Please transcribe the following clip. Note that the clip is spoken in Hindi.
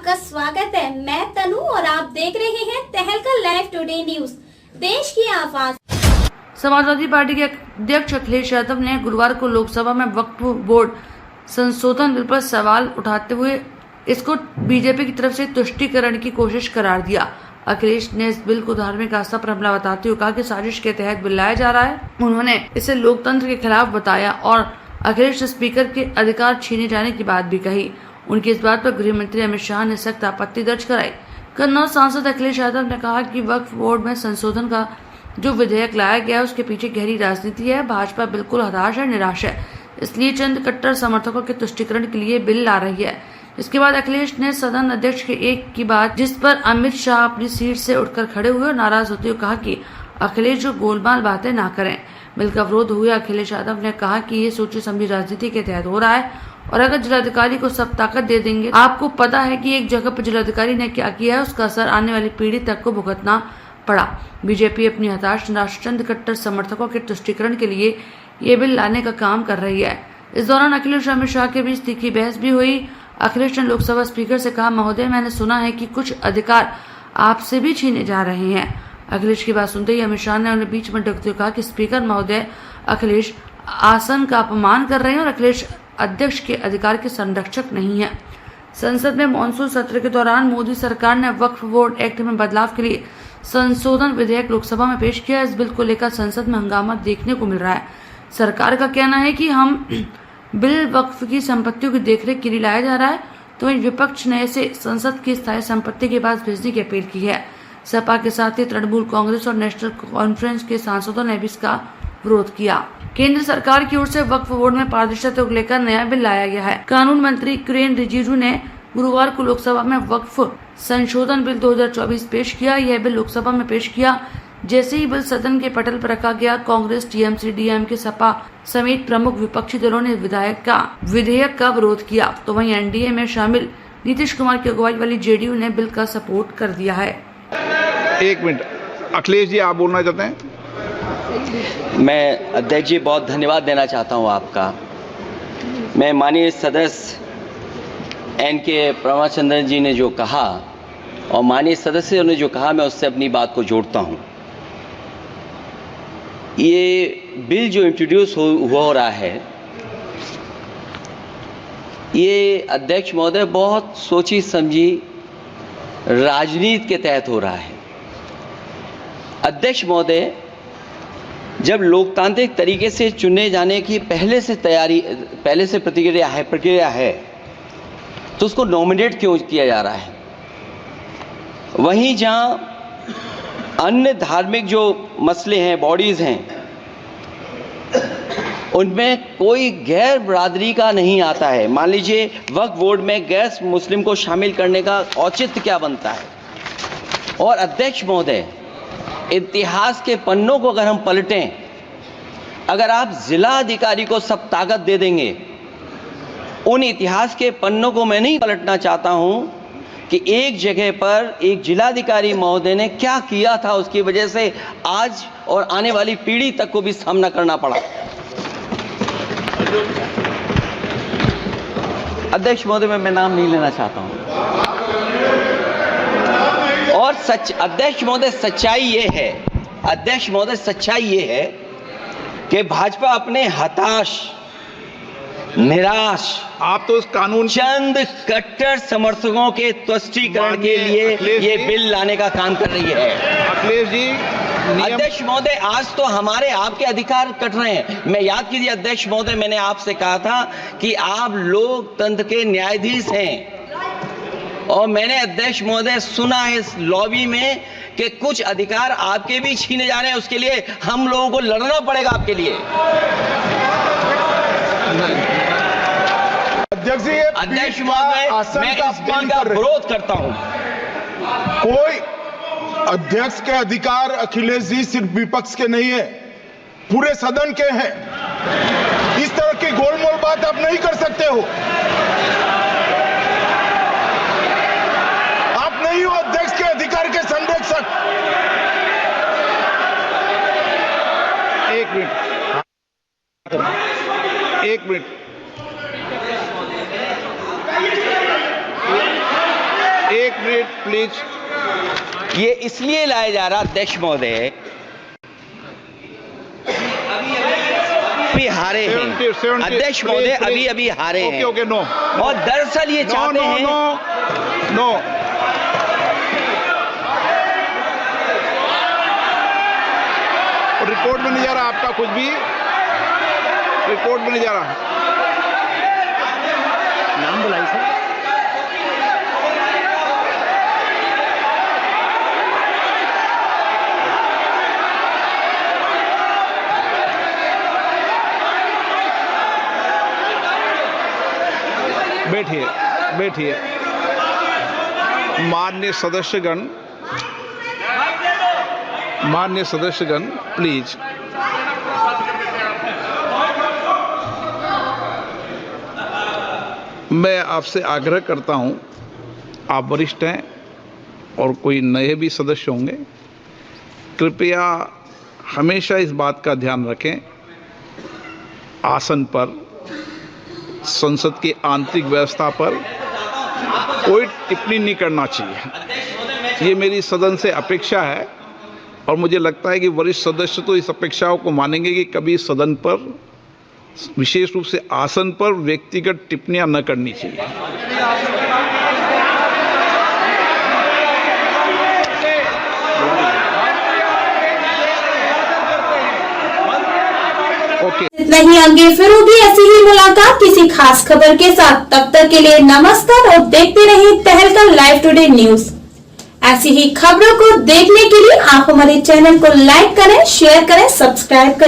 आपका स्वागत है। मैं तनु और आप देख रहे हैं तहलका लाइव टुडे न्यूज, देश की आवाज। समाजवादी पार्टी के अध्यक्ष अखिलेश यादव ने गुरुवार को लोकसभा में वक्फ बोर्ड संशोधन बिल पर सवाल उठाते हुए इसको बीजेपी की तरफ से तुष्टीकरण की कोशिश करार दिया। अखिलेश ने इस बिल को धार्मिक आस्था पर हमला बताते हुए कहा कि साजिश के तहत बिल लाया जा रहा है। उन्होंने इसे लोकतंत्र के खिलाफ बताया और अखिलेश स्पीकर के अधिकार छीने जाने की बात भी कही। उनकी इस बात पर गृह मंत्री अमित शाह ने सख्त आपत्ति दर्ज कराई। कन्नौज सांसद अखिलेश यादव ने कहा कि वक्फ बोर्ड में संशोधन का जो विधेयक लाया गया है उसके पीछे गहरी राजनीति है। भाजपा बिल्कुल हताश है, निराश है, इसलिए चंद कट्टर समर्थकों के तुष्टीकरण के लिए बिल ला रही है। इसके बाद अखिलेश ने सदन अध्यक्ष के एक की बात जिस पर अमित शाह अपनी सीट से उठकर खड़े हुए और नाराज होते हुए कहा कि अखिलेश जो गोलमाल बातें ना करें। बिल का विरोध हुए अखिलेश यादव ने कहा कि ये सोची समझी राजनीति के तहत हो रहा है और अगर जिलाधिकारी को सब ताकत दे देंगे, आपको पता है कि एक जगह पर जिलाधिकारी ने क्या किया है, उसका असर आने वाली पीढ़ी तक को भुगतना पड़ा। बीजेपी अपनी हताश निराश चंद कट्टर समर्थकों के तुष्टीकरण के लिए ये बिल लाने का काम कर रही है। इस दौरान अखिलेश और अमित शाह के बीच तीखी बहस भी हुई। अखिलेश ने लोकसभा स्पीकर से कहा, महोदय मैंने सुना है कि कुछ अधिकार आपसे भी छीने जा रहे हैं। अखिलेश की बात सुनते ही अमित शाह ने उन्हें बीच में टोकते हुए कहा कि स्पीकर महोदय, अखिलेश आसन का अपमान कर रहे हैं और अखिलेश अध्यक्ष के अधिकार के संरक्षक नहीं है। संसद में मॉनसून सत्र के दौरान मोदी सरकार ने वक्फ बोर्ड एक्ट में बदलाव के लिए संशोधन विधेयक लोकसभा में पेश किया। इस बिल को लेकर संसद में हंगामा देखने को मिल रहा है। सरकार का कहना है कि हम बिल वक्फ की संपत्तियों की देखरेख के लिए लाया जा रहा है, तो विपक्ष ने इसे संसद की स्थायी संपत्ति के पास भेजने की अपील की है। सपा के साथ ही तृणमूल कांग्रेस और नेशनल कॉन्फ्रेंस के सांसदों ने भी इसका विरोध किया। केंद्र सरकार की ओर से वक्फ बोर्ड में पारदर्शिता को लेकर नया बिल लाया गया है। कानून मंत्री किरेन रिजिजू ने गुरुवार को लोकसभा में वक्फ संशोधन बिल 2024 पेश किया। यह बिल लोकसभा में पेश किया जैसे ही बिल सदन के पटल पर रखा गया, कांग्रेस, टीएमसी, डीएमके, सपा समेत प्रमुख विपक्षी दलों ने विधेयक का विरोध किया, तो वहीं एनडीए में शामिल नीतीश कुमार की अगुवाई वाली जेडीयू ने बिल का सपोर्ट कर दिया है। एक मिनट, अखिलेश जी आप बोलना चाहते हैं? मैं अध्यक्ष जी बहुत धन्यवाद देना चाहता हूं आपका। मैं माननीय सदस्य एनके प्रमाचंद्रन जी ने जो कहा और माननीय सदस्यों ने जो कहा, मैं उससे अपनी बात को जोड़ता हूं। ये बिल जो इंट्रोड्यूस हो रहा है, ये अध्यक्ष महोदय बहुत सोची समझी राजनीति के तहत हो रहा है। अध्यक्ष महोदय, जब लोकतांत्रिक तरीके से चुने जाने की पहले से प्रक्रिया है तो उसको नॉमिनेट क्यों किया जा रहा है? वहीं जहां अन्य धार्मिक जो मसले हैं, बॉडीज हैं, उनमें कोई गैर बरादरी का नहीं आता है। मान लीजिए वक्फ बोर्ड में गैर मुस्लिम को शामिल करने का औचित्य क्या बनता है? और अध्यक्ष महोदय, इतिहास के पन्नों को अगर हम पलटें, अगर आप जिला अधिकारी को सब ताकत दे देंगे, उन इतिहास के पन्नों को मैं नहीं पलटना चाहता हूं कि एक जगह पर एक जिलाधिकारी महोदय ने क्या किया था, उसकी वजह से आज और आने वाली पीढ़ी तक को भी सामना करना पड़ा। अध्यक्ष महोदय, मैं नाम नहीं लेना चाहता हूं। और अध्यक्ष महोदय, सच्चाई ये है कि भाजपा अपने हताश, निराश, आप तो इस कानून चंद कट्टर समर्थकों के तुष्टीकरण के लिए ये बिल लाने का काम कर रही है। अखिलेश जी, अध्यक्ष महोदय, आज तो हमारे आपके अधिकार कट रहे हैं। मैं याद कीजिए अध्यक्ष महोदय, मैंने आपसे कहा था कि आप लोकतंत्र के न्यायाधीश हैं, और मैंने अध्यक्ष महोदय सुना है इस लॉबी में कि कुछ अधिकार आपके भी छीने जा रहे हैं। उसके लिए हम लोगों को लड़ना पड़ेगा आपके लिए। अध्यक्ष महोदय, मैं इस बिल का विरोध करता हूं। कोई अध्यक्ष के अधिकार अखिलेश जी सिर्फ विपक्ष के नहीं है, पूरे सदन के हैं। इस तरह की गोलमोल बात आप नहीं कर सकते हो। आप नहीं हो अध्यक्ष के अधिकार के संरक्षक। एक मिनट एक मिनट प्लीज। ये इसलिए लाया जा रहा अध्यक्ष महोदय, अभी हारे हैं अध्यक्ष महोदय, अभी अभी हारे हैं। Okay no. और दरअसल ये चाहते हैं नो। रिपोर्ट में नहीं जा रहा आपका कुछ भी, रिपोर्ट में नहीं जा रहा। नाम बुलाई सर। बैठिए। माननीय सदस्यगण प्लीज। मैं आपसे आग्रह करता हूं, आप वरिष्ठ हैं और कोई नए भी सदस्य होंगे, कृपया हमेशा इस बात का ध्यान रखें, आसन पर, संसद की आंतरिक व्यवस्था पर कोई टिप्पणी नहीं करना चाहिए। ये मेरी सदन से अपेक्षा है और मुझे लगता है कि वरिष्ठ सदस्य तो इस अपेक्षाओं को मानेंगे कि कभी सदन पर, विशेष रूप से आसन पर, व्यक्तिगत टिप्पणियां न करनी चाहिए। इतना ही, आगे फिर होगी ऐसी ही मुलाकात किसी खास खबर के साथ। तब तक के लिए नमस्कार और देखते रहिए तहलका लाइव टुडे न्यूज। ऐसी ही खबरों को देखने के लिए आप हमारे चैनल को लाइक करें, शेयर करें, सब्सक्राइब करें।